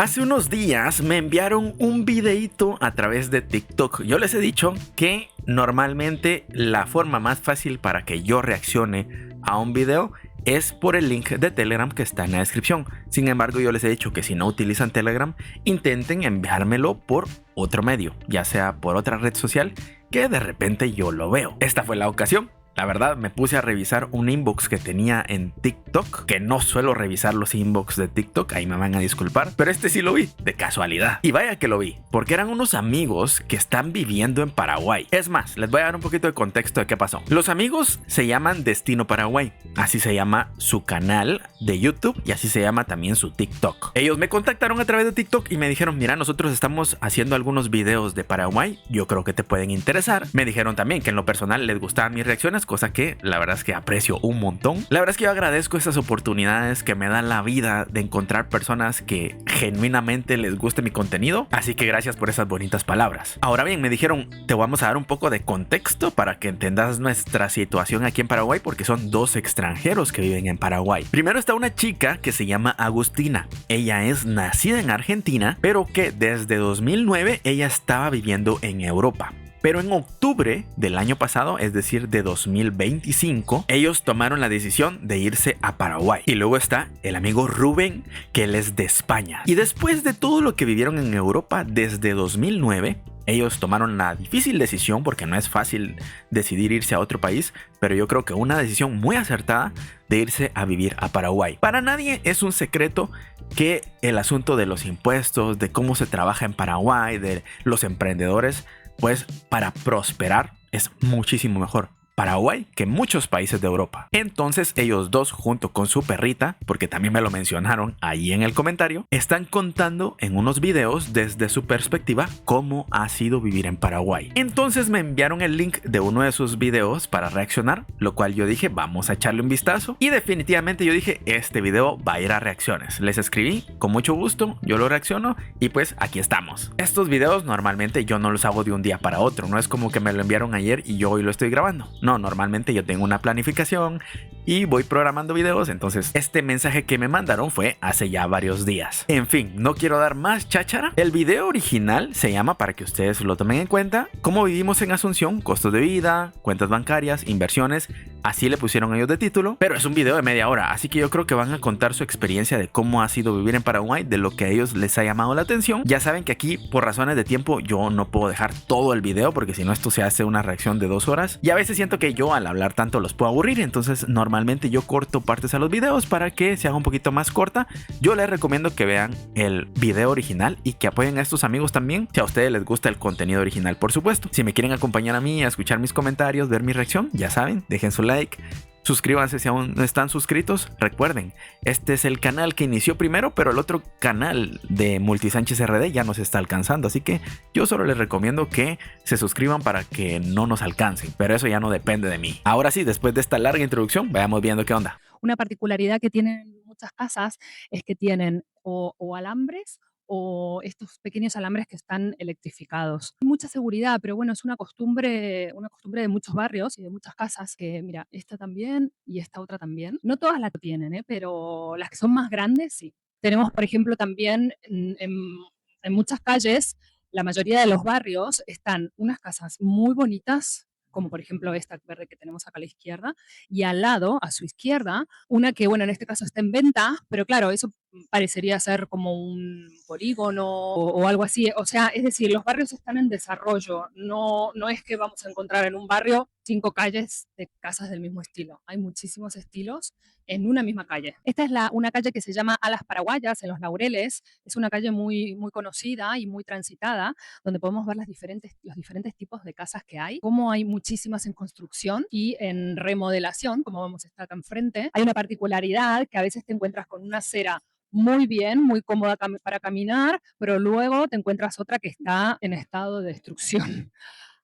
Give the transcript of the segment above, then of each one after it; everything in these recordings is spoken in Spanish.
Hace unos días me enviaron un videíto a través de TikTok. Yo les he dicho que normalmente la forma más fácil para que yo reaccione a un video es por el link de Telegram que está en la descripción. Sin embargo, yo les he dicho que si no utilizan Telegram, intenten enviármelo por otro medio, ya sea por otra red social que de repente yo lo veo. Esta fue la ocasión. La verdad, me puse a revisar un inbox que tenía en TikTok, que no suelo revisar los inbox de TikTok, ahí me van a disculpar, pero este sí lo vi, de casualidad. Y vaya que lo vi, porque eran unos amigos que están viviendo en Paraguay. Es más, les voy a dar un poquito de contexto de qué pasó. Los amigos se llaman Destino Paraguay, así se llama su canal de YouTube y así se llama también su TikTok. Ellos me contactaron a través de TikTok y me dijeron, mira, nosotros estamos haciendo algunos videos de Paraguay, yo creo que te pueden interesar. Me dijeron también que en lo personal les gustaban mis reacciones, cosa que la verdad es que aprecio un montón. La verdad es que yo agradezco esas oportunidades que me dan la vida de encontrar personas que genuinamente les guste mi contenido, así que gracias por esas bonitas palabras. Ahora bien, me dijeron, te vamos a dar un poco de contexto para que entendas nuestra situación aquí en Paraguay, porque son dos extranjeros que viven en Paraguay. Primero está una chica que se llama Agustina. Ella es nacida en Argentina, pero que desde 2009 ella estaba viviendo en Europa. Pero en octubre del año pasado, es decir, de 2025, ellos tomaron la decisión de irse a Paraguay. Y luego está el amigo Rubén, que él es de España. Y después de todo lo que vivieron en Europa desde 2009, ellos tomaron la difícil decisión, porque no es fácil decidir irse a otro país, pero yo creo que una decisión muy acertada de irse a vivir a Paraguay. Para nadie es un secreto que el asunto de los impuestos, de cómo se trabaja en Paraguay, de los emprendedores, pues para prosperar es muchísimo mejor Paraguay que muchos países de Europa. Entonces ellos dos, junto con su perrita, porque también me lo mencionaron ahí en el comentario, están contando en unos videos desde su perspectiva cómo ha sido vivir en Paraguay. Entonces me enviaron el link de uno de sus videos para reaccionar, lo cual yo dije, vamos a echarle un vistazo. Y definitivamente yo dije, este video va a ir a reacciones. Les escribí, con mucho gusto, yo lo reacciono y pues aquí estamos. Estos videos normalmente yo no los hago de un día para otro, no es como que me lo enviaron ayer y yo hoy lo estoy grabando. No, normalmente yo tengo una planificación y voy programando videos, entonces este mensaje que me mandaron fue hace ya varios días. En fin, no quiero dar más cháchara. El video original se llama, para que ustedes lo tomen en cuenta, cómo vivimos en Asunción, costos de vida, cuentas bancarias, inversiones, así le pusieron ellos de título, pero es un video de media hora, así que yo creo que van a contar su experiencia de cómo ha sido vivir en Paraguay, de lo que a ellos les ha llamado la atención. Ya saben que aquí, por razones de tiempo, yo no puedo dejar todo el video, porque si no esto se hace una reacción de 2 horas, y a veces siento que yo al hablar tanto los puedo aburrir, entonces normalmente yo corto partes a los videos para que se haga un poquito más corta. Yo les recomiendo que vean el video original y que apoyen a estos amigos también, si a ustedes les gusta el contenido original, por supuesto. Si me quieren acompañar a mí a escuchar mis comentarios, ver mi reacción, ya saben, dejen su like, suscríbanse si aún no están suscritos. Recuerden, este es el canal que inició primero, pero el otro canal de Multisánchez RD ya nos está alcanzando, así que yo solo les recomiendo que se suscriban para que no nos alcancen, pero eso ya no depende de mí. Ahora sí, después de esta larga introducción, vayamos viendo qué onda. Una particularidad que tienen muchas casas es que tienen o alambres o estos pequeños alambres que están electrificados. Hay mucha seguridad, pero bueno, es una costumbre de muchos barrios y de muchas casas que, mira, esta también y esta otra también. No todas la tienen, pero las que son más grandes, sí. Tenemos, por ejemplo, también en muchas calles, la mayoría de los barrios, están unas casas muy bonitas, como por ejemplo esta verde que tenemos acá a la izquierda, y al lado, a su izquierda, una que, bueno, en este caso está en venta, pero claro, eso parecería ser como un polígono o algo así. O sea, es decir, los barrios están en desarrollo. No es que vamos a encontrar en un barrio 5 calles de casas del mismo estilo. Hay muchísimos estilos en una misma calle. Esta es una calle que se llama Alas Paraguayas, en Los Laureles. Es una calle muy, muy conocida y muy transitada, donde podemos ver los diferentes tipos de casas que hay, como hay muchísimas en construcción y en remodelación, como vemos está acá enfrente. Hay una particularidad que a veces te encuentras con una acera muy bien, muy cómoda para caminar, pero luego te encuentras otra que está en estado de destrucción.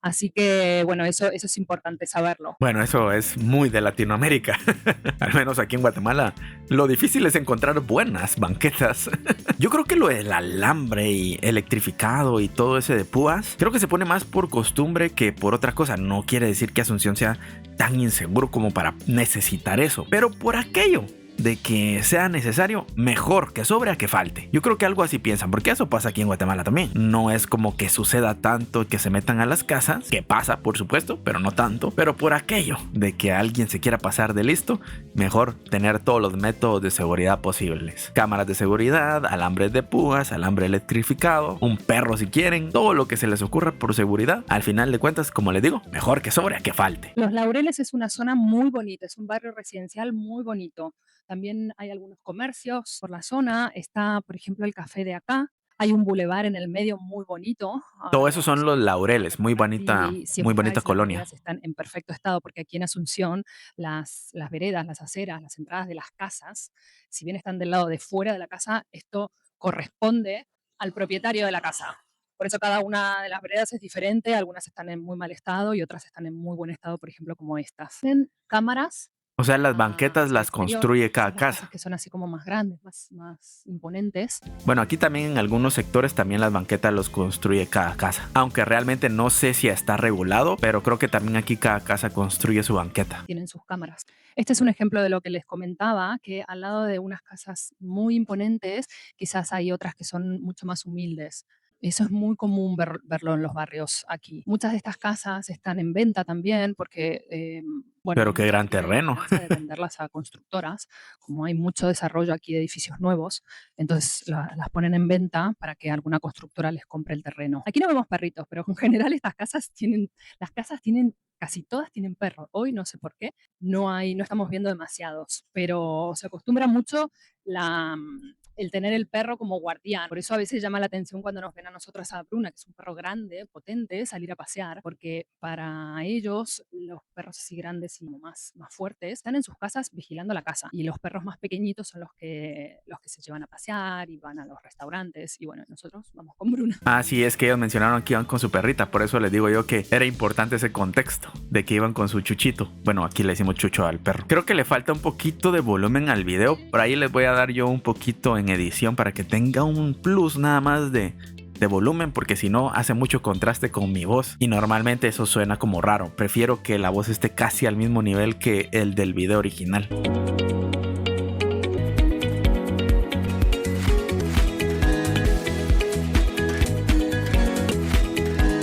Así que, bueno, eso es importante saberlo. Bueno, eso es muy de Latinoamérica. Al menos aquí en Guatemala, lo difícil es encontrar buenas banquetas. Yo creo que lo del alambre y electrificado y todo ese de púas, creo que se pone más por costumbre que por otra cosa. No quiere decir que Asunción sea tan inseguro como para necesitar eso, pero por aquello de que sea necesario, mejor que sobre a que falte. Yo creo que algo así piensan, porque eso pasa aquí en Guatemala también. No es como que suceda tanto que se metan a las casas, que pasa por supuesto, pero no tanto. Pero por aquello de que alguien se quiera pasar de listo, mejor tener todos los métodos de seguridad posibles. Cámaras de seguridad, alambres de púas, alambre electrificado, un perro si quieren, todo lo que se les ocurra por seguridad. Al final de cuentas, como les digo, mejor que sobre a que falte. Los Laureles es una zona muy bonita, es un barrio residencial muy bonito. También hay algunos comercios por la zona. Está, por ejemplo, el café de acá. Hay un bulevar en el medio muy bonito. Todo eso son Los los Laureles, muy siempre bonita sabes, las colonia. veredas están en perfecto estado, porque aquí en Asunción las veredas, las aceras, las entradas de las casas, si bien están del lado de fuera de la casa, esto corresponde al propietario de la casa. Por eso cada una de las veredas es diferente, algunas están en muy mal estado y otras están en muy buen estado, por ejemplo, como estas. Tienen cámaras O sea, las banquetas hacia el las exterior. construye Esas cada son las casas casa. que son así como más grandes, más imponentes. Bueno, aquí también en algunos sectores también las banquetas los construye cada casa. Aunque realmente no sé si está regulado, pero creo que también aquí cada casa construye su banqueta. Tienen sus cámaras. Este es un ejemplo de lo que les comentaba, que al lado de unas casas muy imponentes, quizás hay otras que son mucho más humildes. Eso es muy común verlo en los barrios aquí. Muchas de estas casas están en venta también porque, bueno, Pero qué mucha gran gente tiene la terreno. esperanza de venderlas a constructoras. Como hay mucho desarrollo aquí de edificios nuevos, entonces las ponen en venta para que alguna constructora les compre el terreno. Aquí no vemos perritos, pero en general las casas tienen, casi todas tienen perros. Hoy no sé por qué, no estamos viendo demasiados, pero se acostumbra mucho el tener el perro como guardián. Por eso a veces llama la atención cuando nos ven a nosotras a Bruna, que es un perro grande, potente, salir a pasear, porque para ellos los perros así grandes y más fuertes están en sus casas vigilando la casa y los perros más pequeñitos son los que se llevan a pasear y van a los restaurantes y bueno, nosotros vamos con Bruna. Ah, sí, es que ellos mencionaron que iban con su perrita, por eso les digo yo que era importante ese contexto, de que iban con su chuchito. Bueno, aquí le decimos chucho al perro. Creo que le falta un poquito de volumen al video, por ahí les voy a dar yo un poquito en edición para que tenga un plus nada más de volumen, porque si no hace mucho contraste con mi voz y normalmente eso suena como raro. Prefiero que la voz esté casi al mismo nivel que el del video original.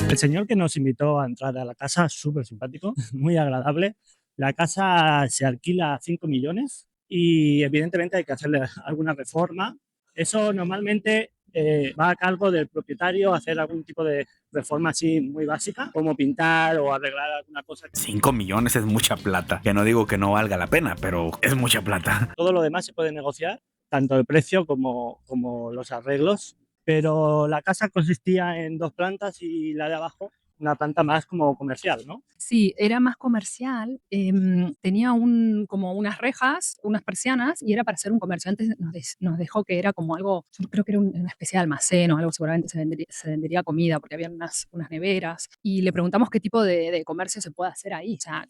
El señor que nos invitó a entrar a la casa, súper simpático, muy agradable. La casa se alquila a 5 millones y evidentemente hay que hacerle alguna reforma. Eso normalmente va a cargo del propietario hacer algún tipo de reforma así muy básica, como pintar o arreglar alguna cosa. 5 millones es mucha plata, que no digo que no valga la pena, pero es mucha plata. Todo lo demás se puede negociar, tanto el precio como los arreglos. Pero la casa consistía en 2 plantas y la de abajo, una planta más como comercial, ¿no? Sí, era más comercial, tenía como unas rejas, unas persianas, y era para hacer un comercio. Antes nos dejó que era como algo, yo creo que era una especie de almacén o algo, seguramente se vendería comida, porque había unas neveras, y le preguntamos qué tipo de comercio se puede hacer ahí, o sea,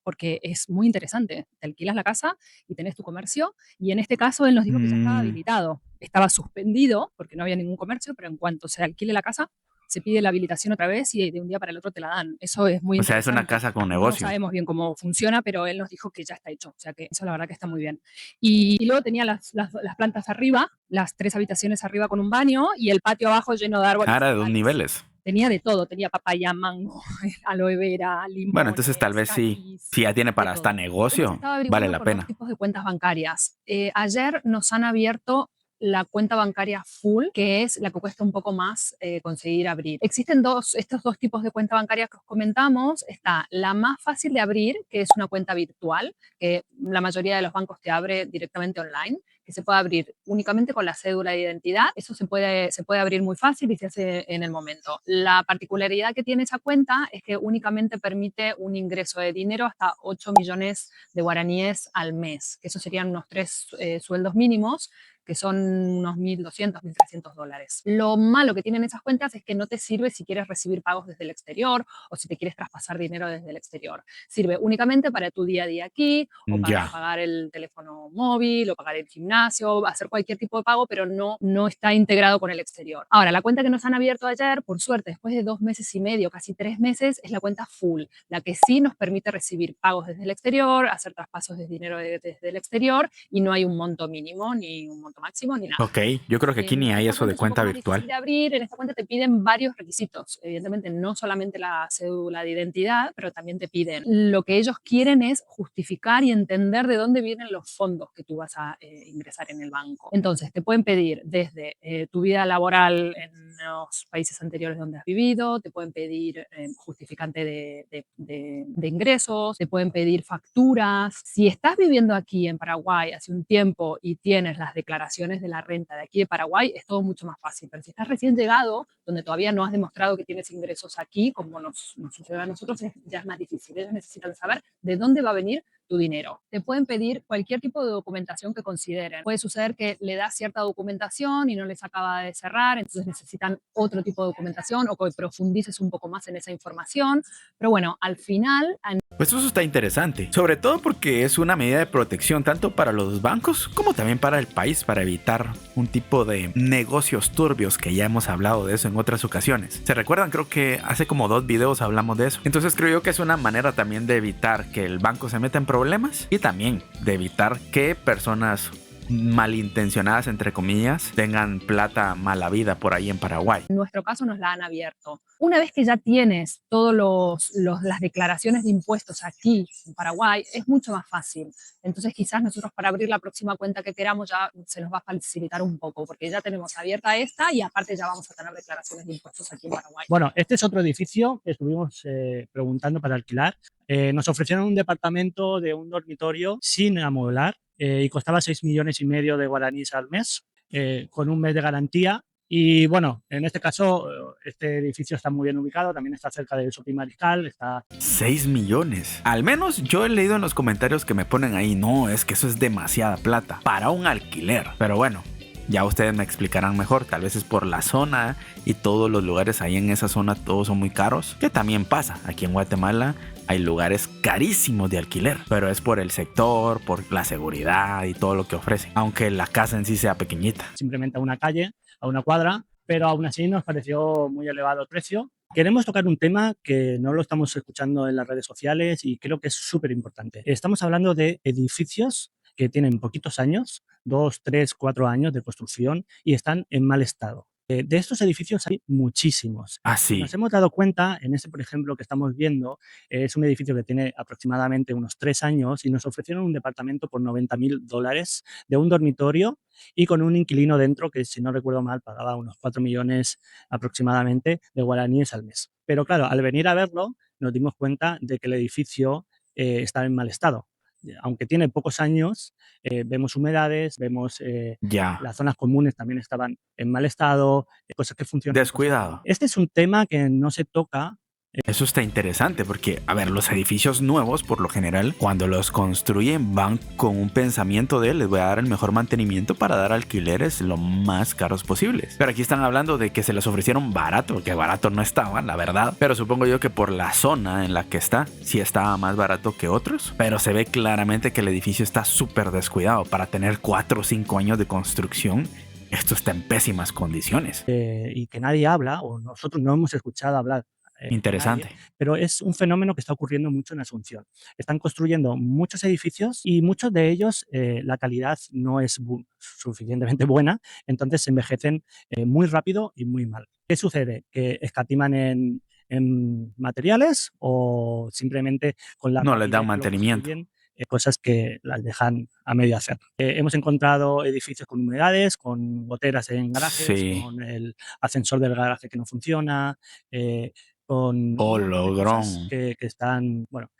porque es muy interesante. Te alquilas la casa y tenés tu comercio, y en este caso él nos dijo que ya estaba Mm, habilitado. Estaba suspendido porque no había ningún comercio, pero en cuanto se alquile la casa, se pide la habilitación otra vez y de un día para el otro te la dan. Eso es muy o sea, es una interesante. casa con No negocio. sabemos bien cómo funciona, pero él nos dijo que ya está hecho. O sea que eso la verdad que está muy bien. Y luego tenía las plantas arriba, las 3 habitaciones arriba con un baño y el patio abajo lleno de árboles Ahora de 2 frutales. niveles. Tenía de todo, tenía papaya, mango, aloe vera, Bueno, entonces tal limones, vez sí, kakis, si ya tiene de para hasta todo. Hemos negocio, estado vale averiguando la por dos pena. tipos de cuentas bancarias. Ayer nos han abierto la cuenta bancaria full, que es la que cuesta un poco más conseguir abrir. Existen estos dos tipos de cuenta bancaria que os comentamos. Está la más fácil de abrir, que es una cuenta virtual, que la mayoría de los bancos te abre directamente online, que se puede abrir únicamente con la cédula de identidad. Eso se puede abrir muy fácil y se hace en el momento. La particularidad que tiene esa cuenta es que únicamente permite un ingreso de dinero hasta 8 millones de guaraníes al mes, que eso serían unos 3 sueldos mínimos, que son unos $1.200, $1.300. Lo malo que tienen esas cuentas es que no te sirve si quieres recibir pagos desde el exterior o si te quieres traspasar dinero desde el exterior. Sirve únicamente para tu día a día aquí, o para Ya. pagar el teléfono móvil, o pagar el gimnasio, hacer cualquier tipo de pago, pero no está integrado con el exterior. Ahora, la cuenta que nos han abierto ayer, por suerte, después de 2 meses y medio, casi 3 meses, es la cuenta full, la que sí nos permite recibir pagos desde el exterior, hacer traspasos de dinero desde el exterior, y no hay un monto mínimo, ni un monto máximo, ni nada. Ok, yo creo que aquí ni hay Esta eso de cuenta es un poco cuenta más difícil virtual. de abrir. En esta cuenta te piden varios requisitos. Evidentemente, no solamente la cédula de identidad, pero también te piden. Lo que ellos quieren es justificar y entender de dónde vienen los fondos que tú vas a ingresar en el banco. Entonces, te pueden pedir desde tu vida laboral en los países anteriores donde has vivido, te pueden pedir justificante de ingresos, te pueden pedir facturas. Si estás viviendo aquí en Paraguay hace un tiempo y tienes las declaraciones de la renta de aquí de Paraguay, es todo mucho más fácil. Pero si estás recién llegado, donde todavía no has demostrado que tienes ingresos aquí, como nos sucede a nosotros, ya es más difícil. Ellos necesitan saber de dónde va a venir tu dinero. Te pueden pedir cualquier tipo de documentación que consideren. Puede suceder que le das cierta documentación y no les acaba de cerrar, entonces necesitan otro tipo de documentación o que profundices un poco más en esa información. Pero bueno, al final... Pues eso está interesante, sobre todo porque es una medida de protección tanto para los bancos como también para el país, para evitar un tipo de negocios turbios, que ya hemos hablado de eso en otras ocasiones. ¿Se recuerdan? Creo que hace como 2 videos hablamos de eso. Entonces creo yo que es una manera también de evitar que el banco se meta en problemas y también de evitar que personas malintencionadas, entre comillas, tengan plata mala vida por ahí en Paraguay. En nuestro caso nos la han abierto. Una vez que ya tienes todas las declaraciones de impuestos aquí en Paraguay, es mucho más fácil. Entonces quizás nosotros para abrir la próxima cuenta que queramos ya se nos va a facilitar un poco, porque ya tenemos abierta esta y aparte ya vamos a tener declaraciones de impuestos aquí en Paraguay. Bueno, este es otro edificio que estuvimos preguntando para alquilar. Nos ofrecieron un departamento de un dormitorio sin amueblar y costaba 6,5 millones de guaraníes al mes, con un mes de garantía. Y bueno, en este caso, este edificio está muy bien ubicado, también está cerca del Shopping Mariscal, está... 6 millones. Al menos yo he leído en los comentarios que me ponen ahí, no, es que eso es demasiada plata para un alquiler. Pero bueno, ya ustedes me explicarán mejor, tal vez es por la zona y todos los lugares ahí en esa zona todos son muy caros, que también pasa. Aquí en Guatemala hay lugares carísimos de alquiler, pero es por el sector, por la seguridad y todo lo que ofrece, aunque la casa en sí sea pequeñita. Simplemente a una calle, a una cuadra, pero aún así nos pareció muy elevado el precio. Queremos tocar un tema que no lo estamos escuchando en las redes sociales y creo que es súper importante. Estamos hablando de edificios que tienen poquitos años, 2, 3, 4 años de construcción y están en mal estado. De estos edificios hay muchísimos. Así. Nos hemos dado cuenta, en este, por ejemplo, que estamos viendo, es un edificio que tiene aproximadamente unos 3 años y nos ofrecieron un departamento por $90,000 de un dormitorio y con un inquilino dentro que, si no recuerdo mal, pagaba unos 4 millones aproximadamente de guaraníes al mes. Pero claro, al venir a verlo, nos dimos cuenta de que el edificio está en mal estado. Aunque tiene pocos años, vemos humedades, vemos las zonas comunes también estaban en mal estado, cosas que funcionan. Descuidado. Este es un tema que no se toca. Eso está interesante porque, a ver, los edificios nuevos, por lo general, cuando los construyen van con un pensamiento de les voy a dar el mejor mantenimiento para dar alquileres lo más caros posibles. Pero aquí están hablando de que se les ofrecieron barato, porque barato no estaban, la verdad. Pero supongo yo que por la zona en la que está, sí estaba más barato que otros. Pero se ve claramente que el edificio está súper descuidado. Para tener 4 o 5 años de construcción, esto está en pésimas condiciones. Y que nadie habla, o nosotros no hemos escuchado hablar. Interesante. Nadie, pero es un fenómeno que está ocurriendo mucho en Asunción. Están construyendo muchos edificios y muchos de ellos la calidad no es suficientemente buena, entonces se envejecen muy rápido y muy mal. ¿Qué sucede? Que escatiman en materiales o simplemente con la... No les dan mantenimiento. Cosas que las dejan a medio hacer. Hemos encontrado edificios con humedades, con goteras en garajes, sí, con el ascensor del garaje que no funciona, con cosas que están, bueno.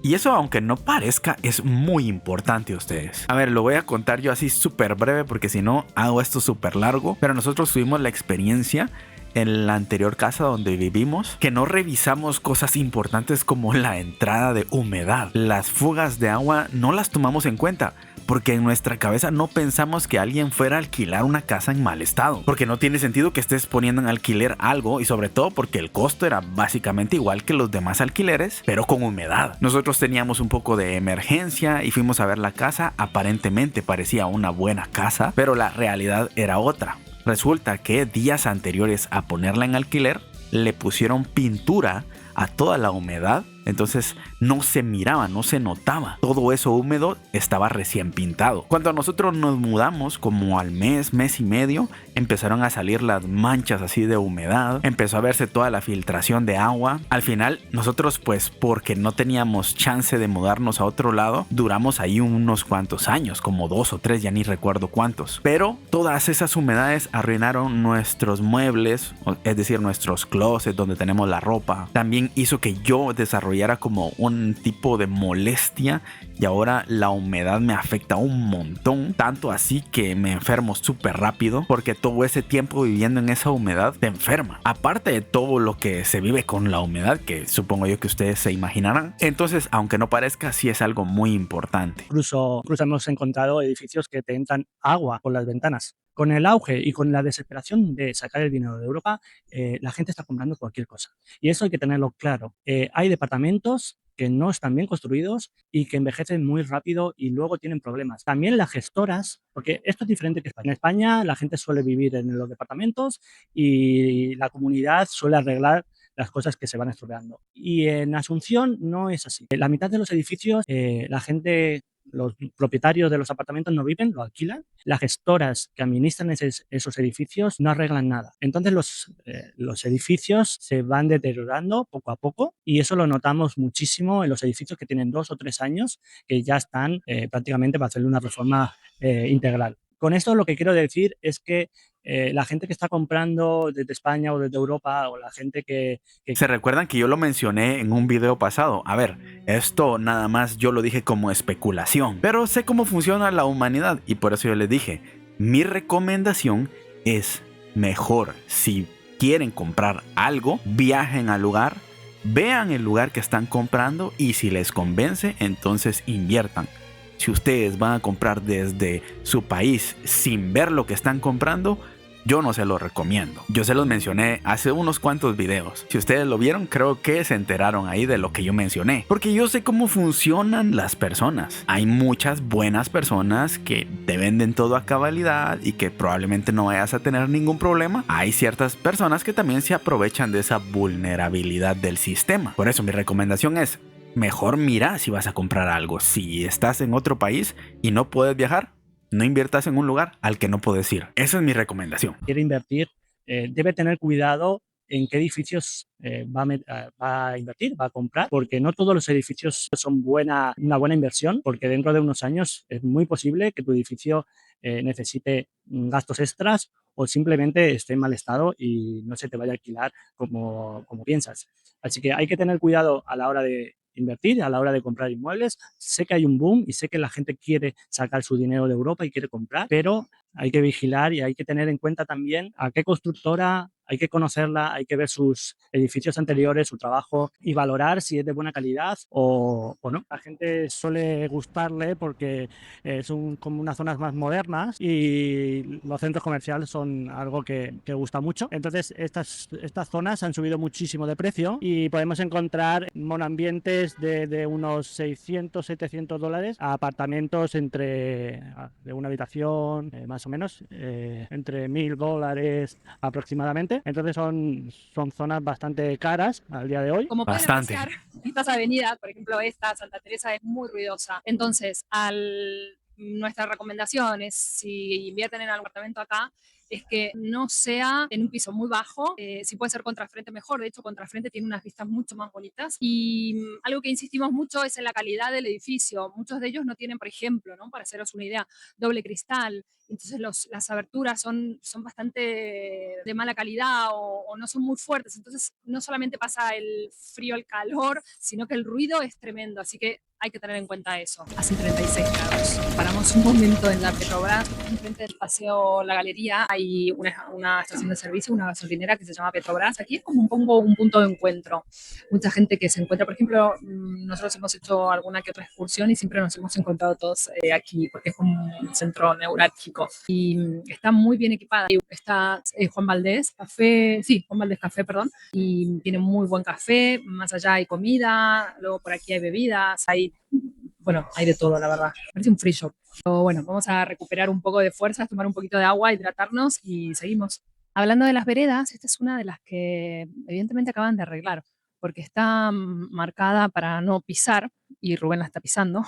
Y eso, aunque no parezca, es muy importante a ustedes. A ver, lo voy a contar yo así súper breve porque si no hago esto súper largo, pero nosotros tuvimos la experiencia en la anterior casa donde vivimos que no revisamos cosas importantes como la entrada de humedad. Las fugas de agua no las tomamos en cuenta porque en nuestra cabeza no pensamos que alguien fuera a alquilar una casa en mal estado, porque no tiene sentido que estés poniendo en alquiler algo, y sobre todo porque el costo era básicamente igual que los demás alquileres, pero con humedad. Nosotros teníamos un poco de emergencia y fuimos a ver la casa. Aparentemente parecía una buena casa, pero la realidad era otra. Resulta que días anteriores a ponerla en alquiler le pusieron pintura a toda la humedad, entonces no se miraba, no se notaba. Todo eso húmedo estaba recién pintado. Cuando nosotros nos mudamos, como al mes y medio, empezaron a salir las manchas así de humedad, empezó a verse toda la filtración de agua. Al final nosotros, pues porque no teníamos chance de mudarnos a otro lado, duramos ahí unos cuantos años, como 2 o 3, ya ni recuerdo cuántos. Pero todas esas humedades arruinaron nuestros muebles, es decir, nuestros closets donde tenemos la ropa. También hizo que yo desarrollara como un tipo de molestia, y ahora la humedad me afecta un montón, tanto así que me enfermo súper rápido, porque todo ese tiempo viviendo en esa humedad te enferma, aparte de todo lo que se vive con la humedad, que supongo yo que ustedes se imaginarán. Entonces, aunque no parezca, sí es algo muy importante. Incluso hemos encontrado edificios que te entran agua por las ventanas. Con el auge y con la desesperación de sacar el dinero de Europa, la gente está comprando cualquier cosa. Y eso hay que tenerlo claro. Hay departamentos que no están bien construidos y que envejecen muy rápido y luego tienen problemas. También las gestoras, porque esto es diferente que España. En España la gente suele vivir en los departamentos y la comunidad suele arreglar las cosas que se van estropeando. Y en Asunción no es así. La mitad de los edificios, la gente, los propietarios de los apartamentos no viven, lo alquilan. Las gestoras que administran esos edificios no arreglan nada. Entonces los edificios se van deteriorando poco a poco, y eso lo notamos muchísimo en los edificios que tienen 2 o 3 años, que ya están prácticamente para hacerle una reforma integral. Con esto lo que quiero decir es que la gente que está comprando desde España o desde Europa, o la gente que Se recuerdan que yo lo mencioné en un video pasado. A ver, esto nada más yo lo dije como especulación, pero sé cómo funciona la humanidad y por eso yo les dije, mi recomendación es mejor, si quieren comprar algo, viajen al lugar, vean el lugar que están comprando y si les convence, entonces inviertan. Si ustedes van a comprar desde su país sin ver lo que están comprando, yo no se lo recomiendo. Yo se los mencioné hace unos cuantos videos. Si ustedes lo vieron, creo que se enteraron ahí de lo que yo mencioné. Porque yo sé cómo funcionan las personas. Hay muchas buenas personas que te venden todo a cabalidad y que probablemente no vayas a tener ningún problema. Hay ciertas personas que también se aprovechan de esa vulnerabilidad del sistema. Por eso mi recomendación es, mejor mira si vas a comprar algo. Si estás en otro país y no puedes viajar, no inviertas en un lugar al que no puedes ir. Esa es mi recomendación. quiere invertir debe tener cuidado en qué edificios va a invertir, va a comprar, porque no todos los edificios son una buena inversión, porque dentro de unos años es muy posible que tu edificio necesite gastos extras o simplemente esté en mal estado y no se te vaya a alquilar como piensas. Así que hay que tener cuidado a la hora de invertir, a la hora de comprar inmuebles. Sé que hay un boom y sé que la gente quiere sacar su dinero de Europa y quiere comprar, pero hay que vigilar y hay que tener en cuenta también a qué constructora, hay que conocerla, hay que ver sus edificios anteriores, su trabajo, y valorar si es de buena calidad o no. La gente suele gustarle porque son como unas zonas más modernas y los centros comerciales son algo que gusta mucho. Entonces estas zonas han subido muchísimo de precio y podemos encontrar monoambientes de unos 600, 700 dólares a apartamentos de una habitación, más o menos, entre 1.000 dólares aproximadamente. Entonces son zonas bastante caras al día de hoy. Como pueden Bastante. apreciar, estas avenidas, por ejemplo esta, Santa Teresa, es muy ruidosa. Entonces, nuestra recomendación es, si invierten en algún apartamento acá, es que no sea en un piso muy bajo, si puede ser contrafrente mejor, de hecho contrafrente tiene unas vistas mucho más bonitas, y algo que insistimos mucho es en la calidad del edificio. Muchos de ellos no tienen, por ejemplo, ¿no? Para haceros una idea, doble cristal, entonces las aberturas son bastante de mala calidad o no son muy fuertes, entonces no solamente pasa el frío, el calor, sino que el ruido es tremendo, así que hay que tener en cuenta eso. Hace 36 grados. Paramos un momento en la Petrobras, enfrente del paseo La Galería, hay una estación de servicio, una gasolinera que se llama Petrobras. Aquí es como un punto de encuentro. Mucha gente que se encuentra, por ejemplo, nosotros hemos hecho alguna que otra excursión y siempre nos hemos encontrado todos aquí, porque es como un centro neurálgico. Y está muy bien equipada. Está Juan Valdés Café, perdón, y tiene muy buen café. Más allá hay comida, luego por aquí hay bebidas, hay de todo, la verdad. Parece un free shop. Pero bueno, vamos a recuperar un poco de fuerzas, tomar un poquito de agua, hidratarnos y seguimos. Hablando de las veredas, esta es una de las que evidentemente acaban de arreglar, porque está marcada para no pisar y Rubén la está pisando.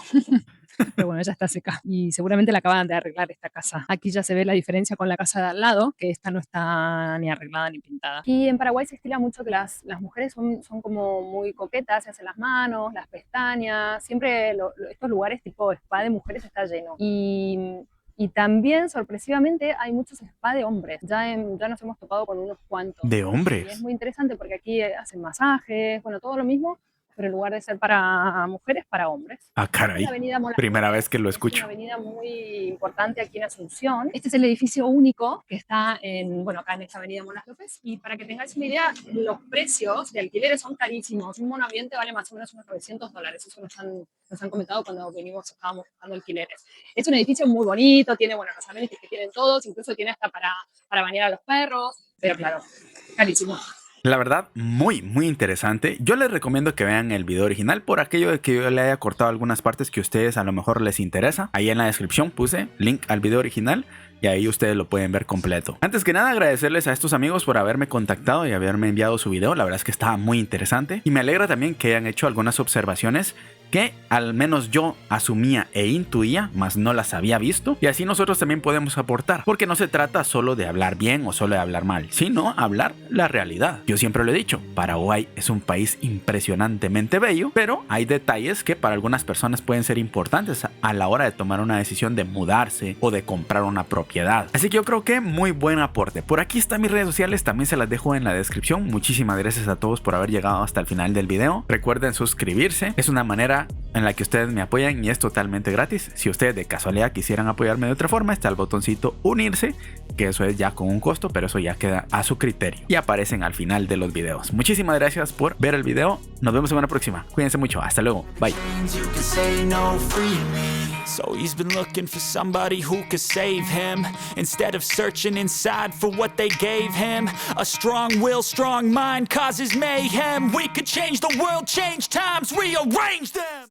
Pero bueno, ya está seca y seguramente la acaban de arreglar esta casa. Aquí ya se ve la diferencia con la casa de al lado, que esta no está ni arreglada ni pintada. Y en Paraguay se estila mucho que las mujeres son como muy coquetas, se hacen las manos, las pestañas, siempre estos lugares tipo spa de mujeres está lleno. Y también, sorpresivamente, hay muchos spa de hombres. Ya nos hemos topado con unos cuantos. ¿De hombres? Y es muy interesante porque aquí hacen masajes, todo lo mismo, pero en lugar de ser para mujeres, para hombres. Ah, caray. Primera vez que lo escucho. Es una avenida muy importante aquí en Asunción. Este es el edificio único que está acá en esta avenida Monas López. Y para que tengáis una idea, los precios de alquileres son carísimos. Un monoambiente vale más o menos unos $900. Eso nos han comentado cuando estábamos buscando alquileres. Es un edificio muy bonito, tiene los amenities que tienen todos, incluso tiene hasta para bañar a los perros, pero claro, carísimo. La verdad, muy, muy interesante. Yo les recomiendo que vean el video original por aquello de que yo le haya cortado algunas partes que a ustedes a lo mejor les interesa. Ahí en la descripción puse link al video original y ahí ustedes lo pueden ver completo. Antes que nada, agradecerles a estos amigos por haberme contactado y haberme enviado su video. La verdad es que estaba muy interesante y me alegra también que hayan hecho algunas observaciones que al menos yo asumía e intuía, mas no las había visto, y así nosotros también podemos aportar, porque no se trata solo de hablar bien o solo de hablar mal, sino hablar la realidad. Yo siempre lo he dicho, Paraguay es un país impresionantemente bello, pero hay detalles que para algunas personas pueden ser importantes a la hora de tomar una decisión de mudarse o de comprar una propiedad. Así que yo creo que muy buen aporte. Por aquí están mis redes sociales, también se las dejo en la descripción. Muchísimas gracias a todos por haber llegado hasta el final del video. Recuerden suscribirse, es una manera en la que ustedes me apoyan y es totalmente gratis. Si ustedes de casualidad quisieran apoyarme de otra forma, está el botoncito unirse, que eso es ya con un costo, pero eso ya queda a su criterio y aparecen al final de los videos. Muchísimas gracias por ver el video, nos vemos en una próxima, cuídense mucho, hasta luego, bye. So he's been looking for somebody who could save him, instead of searching inside for what they gave him. A strong will, strong mind causes mayhem. We could change the world, change times, rearrange them.